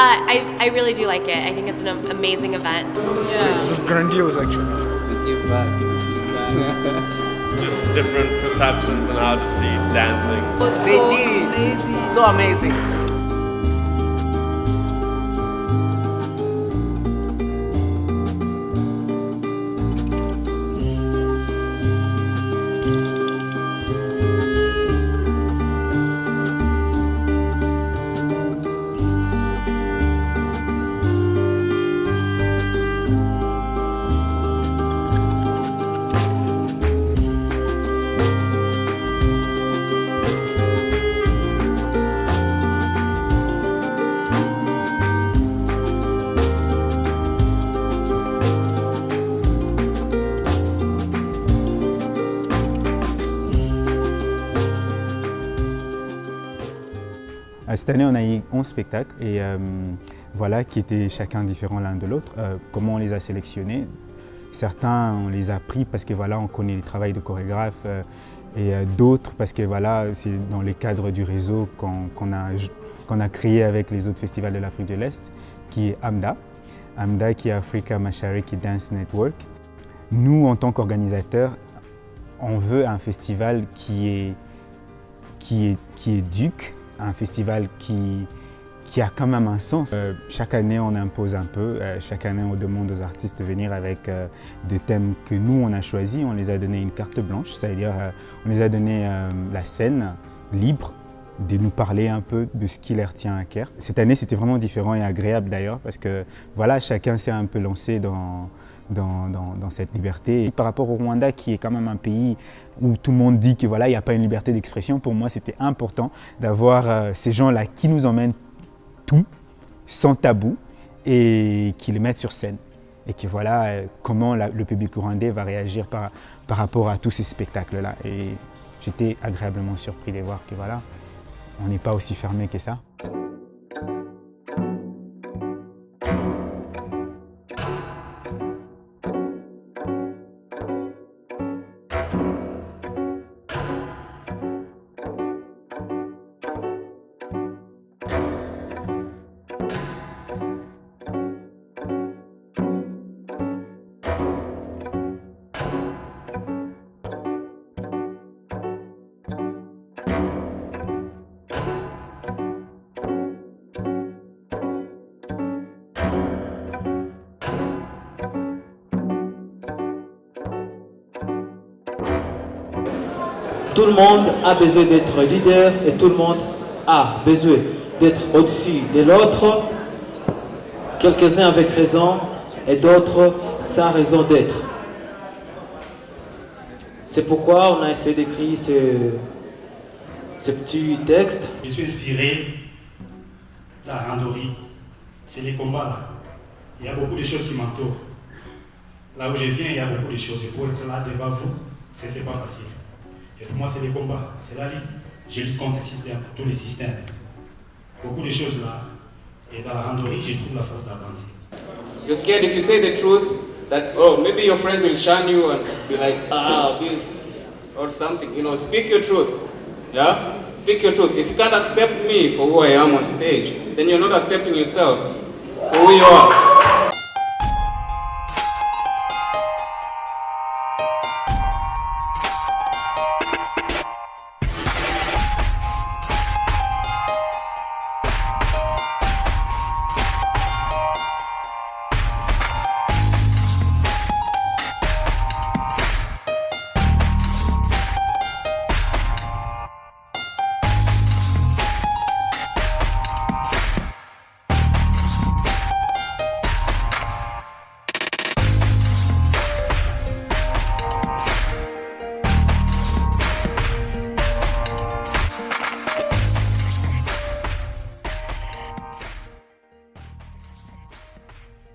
I really do like it. I think it's an amazing event. This is grandiose, actually. Give back. Just different perceptions on how to see dancing. They did it. So amazing. Cette année, on a eu 11 spectacles et voilà, qui étaient chacun différents l'un de l'autre. Comment on les a sélectionnés? Certains, on les a pris parce que voilà, on connaît le travail de chorégraphe et d'autres parce que voilà, c'est dans les cadres du réseau qu'on a créé avec les autres festivals de l'Afrique de l'Est, qui est AMDA. AMDA qui est Africa Mashariki Dance Network. Nous, en tant qu'organisateurs, on veut un festival qui est duc, un festival qui a quand même un sens. Chaque année, on impose un peu. Chaque année, on demande aux artistes de venir avec des thèmes que nous, on a choisis. On les a donné une carte blanche, c'est-à-dire on les a donné la scène libre de nous parler un peu de ce qui leur tient à cœur. Cette année, c'était vraiment différent et agréable d'ailleurs parce que voilà, chacun s'est un peu lancé dans cette liberté. Et par rapport au Rwanda, qui est quand même un pays où tout le monde dit que voilà, il n'y a pas une liberté d'expression, pour moi, c'était important d'avoir ces gens-là qui nous emmènent tout, sans tabou, et qui les mettent sur scène. Et que voilà, comment le public rwandais va réagir par rapport à tous ces spectacles-là. Et j'étais agréablement surpris de voir que voilà, on n'est pas aussi fermé que ça. Tout le monde a besoin d'être leader et tout le monde a besoin d'être au-dessus de l'autre, quelques-uns avec raison et d'autres sans raison d'être. C'est pourquoi on a essayé d'écrire ce petit texte. Je suis inspiré de la randonnée. C'est les combats là. Il y a beaucoup de choses qui m'entourent. Là où je viens, il y a beaucoup de choses. Et pour être là devant vous, ce n'était pas facile. Et pour moi, c'est les combats, c'est la lutte. Je lutte contre le système, tous les systèmes. Beaucoup de choses là. Et dans la randonnée, je trouve la force d'avancer. You're scared if you say the truth, that, oh, maybe your friends will shun you and be like, this, or something. You know, speak your truth. Yeah? Speak your truth. If you can't accept me for who I am on stage, then you're not accepting yourself for who you are.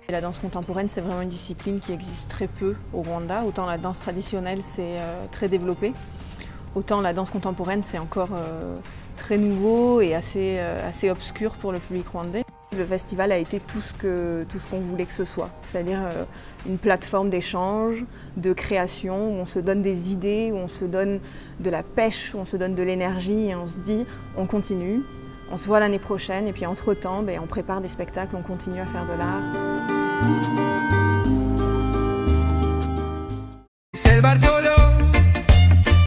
La danse contemporaine, c'est vraiment une discipline qui existe très peu au Rwanda. Autant la danse traditionnelle, c'est très développé, autant la danse contemporaine, c'est encore très nouveau et assez obscur pour le public rwandais. Le festival a été tout ce qu'on voulait que ce soit, c'est-à-dire une plateforme d'échange, de création, où on se donne des idées, où on se donne de la pêche, où on se donne de l'énergie et on se dit on continue, On se voit l'année prochaine et puis entre-temps, on prépare des spectacles, on continue à faire de l'art. El Bartolo